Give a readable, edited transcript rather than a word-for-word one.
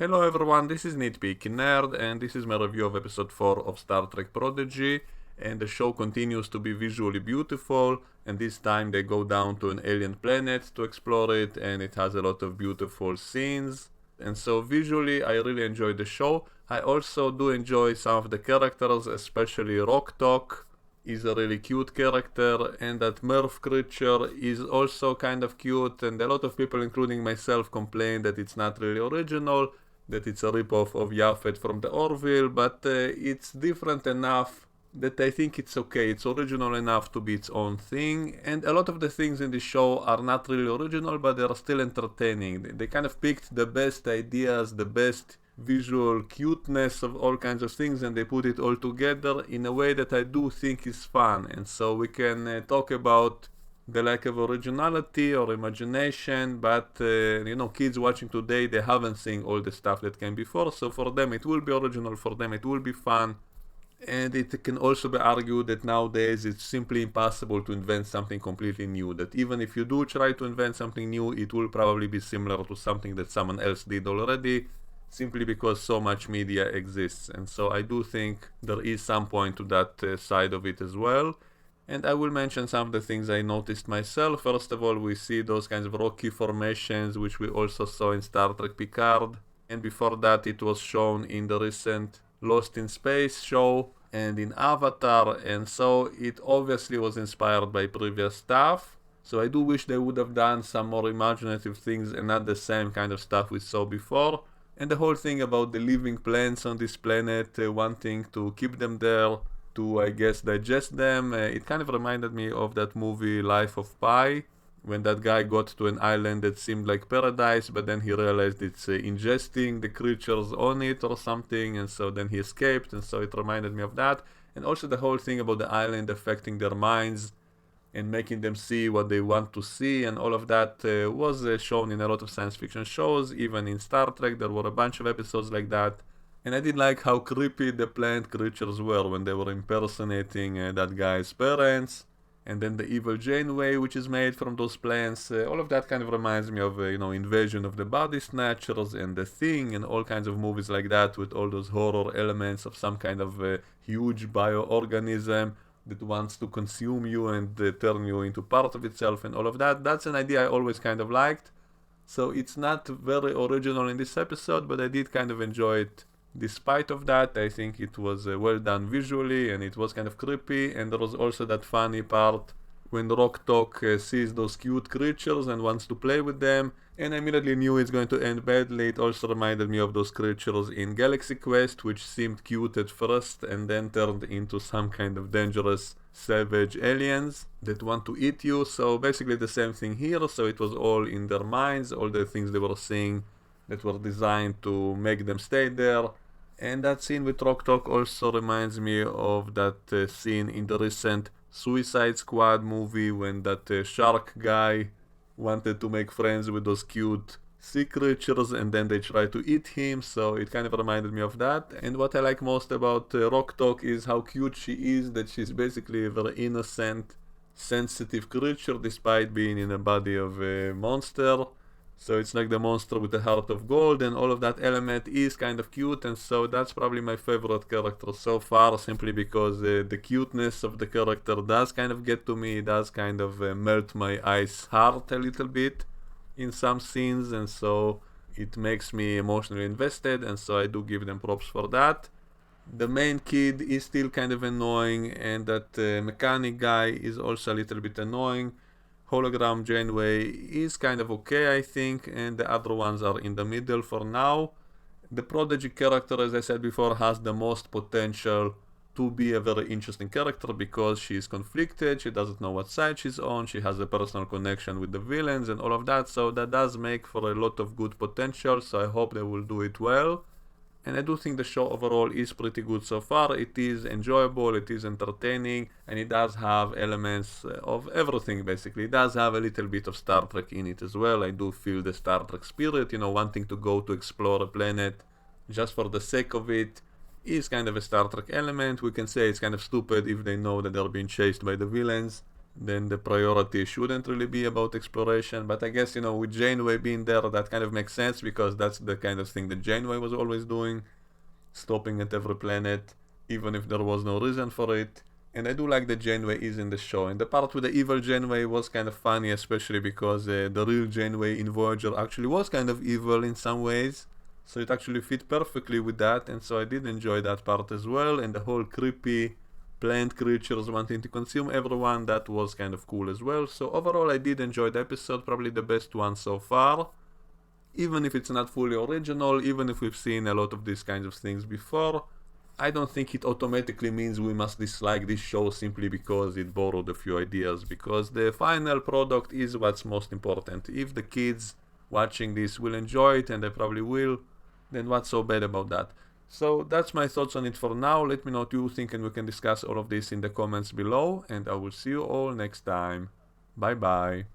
Hello everyone, this is Nitpicking Nerd, and this is my review of episode 4 of Star Trek Prodigy. And the show continues to be visually beautiful, and this time they go down to an alien planet to explore it, and it has a lot of beautiful scenes. And so visually, I really enjoy the show. I also do enjoy some of the characters, especially Rock Talk is a really cute character, and that Murph creature is also kind of cute, and a lot of people, including myself, complain that it's not really original, that it's a ripoff of Yaphet from the Orville, but it's different enough that I think it's okay. It's original enough to be its own thing, and a lot of the things in the show are not really original, but they are still entertaining. They kind of picked the best ideas, the best visual cuteness of all kinds of things, and they put it all together in a way that I do think is fun. And so we can talk about the lack of originality or imagination, but kids watching today, they haven't seen all the stuff that came before, so for them it will be original, for them it will be fun. And it can also be argued that nowadays it's simply impossible to invent something completely new, that even if you do try to invent something new, it will probably be similar to something that someone else did already, simply because so much media exists. And so I do think there is some point to that side of it as well. And I will mention some of the things I noticed myself. First of all, we see those kinds of rocky formations, which we also saw in Star Trek Picard. And before that, it was shown in the recent Lost in Space show and in Avatar. And so it obviously was inspired by previous stuff. So I do wish they would have done some more imaginative things and not the same kind of stuff we saw before. And the whole thing about the living plants on this planet, wanting to keep them there, to, I guess, digest them. It kind of reminded me of that movie Life of Pi, when that guy got to an island that seemed like paradise, but then he realized it's ingesting the creatures on it or something, and so then he escaped, and so it reminded me of that. And also the whole thing about the island affecting their minds and making them see what they want to see, and all of that was shown in a lot of science fiction shows. Even in Star Trek there were a bunch of episodes like that. And I did like how creepy the plant creatures were when they were impersonating that guy's parents. And then the evil Janeway, which is made from those plants. All of that kind of reminds me of, Invasion of the Body Snatchers and The Thing and all kinds of movies like that, with all those horror elements of some kind of huge bioorganism that wants to consume you and turn you into part of itself and all of that. That's an idea I always kind of liked. So it's not very original in this episode, but I did kind of enjoy it. Despite of that, I think it was well done visually, and it was kind of creepy. And there was also that funny part when Rock Talk sees those cute creatures and wants to play with them, and I immediately knew it's going to end badly. It also reminded me of those creatures in Galaxy Quest, which seemed cute at first and then turned into some kind of dangerous savage aliens that want to eat you. So basically the same thing here. So it was all in their minds, all the things they were seeing that were designed to make them stay there. And that scene with Rock Talk also reminds me of that scene in the recent Suicide Squad movie when that shark guy wanted to make friends with those cute sea creatures, and then they try to eat him. So it kind of reminded me of that. And what I like most about Rock Talk is how cute she is, that she's basically a very innocent, sensitive creature despite being in a body of a monster. So it's like the monster with the heart of gold, and all of that element is kind of cute. And so that's probably my favorite character so far, simply because the cuteness of the character does kind of get to me. It does kind of melt my ice heart a little bit in some scenes, and so it makes me emotionally invested, and so I do give them props for that. The main kid is still kind of annoying, and that mechanic guy is also a little bit annoying. Hologram Janeway is kind of okay, I think, and the other ones are in the middle for now. The Prodigy character, as I said before, has the most potential to be a very interesting character because she is conflicted, she doesn't know what side she's on, she has a personal connection with the villains and all of that, so that does make for a lot of good potential, so I hope they will do it well. And I do think the show overall is pretty good so far. It is enjoyable, it is entertaining, and it does have elements of everything basically. It does have a little bit of Star Trek in it as well. I do feel the Star Trek spirit, wanting to go to explore a planet just for the sake of it is kind of a Star Trek element. We can say it's kind of stupid if they know that they're being chased by the villains, then the priority shouldn't really be about exploration. But I guess, with Janeway being there, that kind of makes sense because that's the kind of thing that Janeway was always doing, stopping at every planet, even if there was no reason for it. And I do like that Janeway is in the show. And the part with the evil Janeway was kind of funny, especially because the real Janeway in Voyager actually was kind of evil in some ways. So it actually fit perfectly with that, and so I did enjoy that part as well. And the whole creepy plant creatures wanting to consume everyone, that was kind of cool as well. So overall I did enjoy the episode, probably the best one so far. Even if it's not fully original, even if we've seen a lot of these kinds of things before, I don't think it automatically means we must dislike this show simply because it borrowed a few ideas, because the final product is what's most important. If the kids watching this will enjoy it, and they probably will, then what's so bad about that? So that's my thoughts on it for now. Let me know what you think, and we can discuss all of this in the comments below, and I will see you all next time. Bye bye.